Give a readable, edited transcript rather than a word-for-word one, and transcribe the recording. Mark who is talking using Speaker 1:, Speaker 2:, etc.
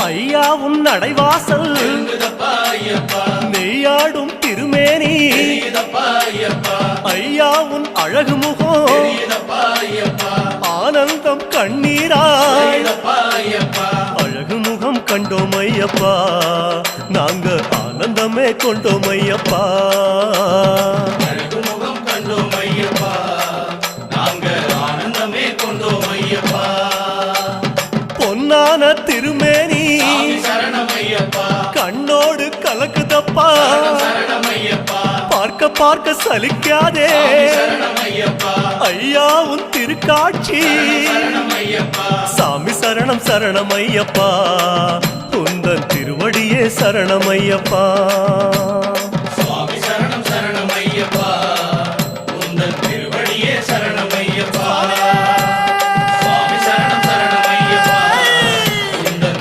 Speaker 1: ஐயா உன் நடைவாசல் நெய்யாடும் திருமேனி ஐயா உன் அழகு முகம் ஆனந்தம் கண்ணீராய் அழகு முகம் கண்டோம் ஐயப்பா நாங்க ஆனந்தமே கொண்டோம் ஐயப்பா பொன்னான திருமேனி கண்ணோடு கலக்குதப்பா பார்க்க பார்க்க சலிக்காதே ஐயா உன் திருக்காட்சி சாமி சரணம் சரணம் ஐயப்பா உந்தன் திருவடியே சரணம் ஐயப்பா
Speaker 2: சுவாமி சரணம் சரணம் ஐயப்பா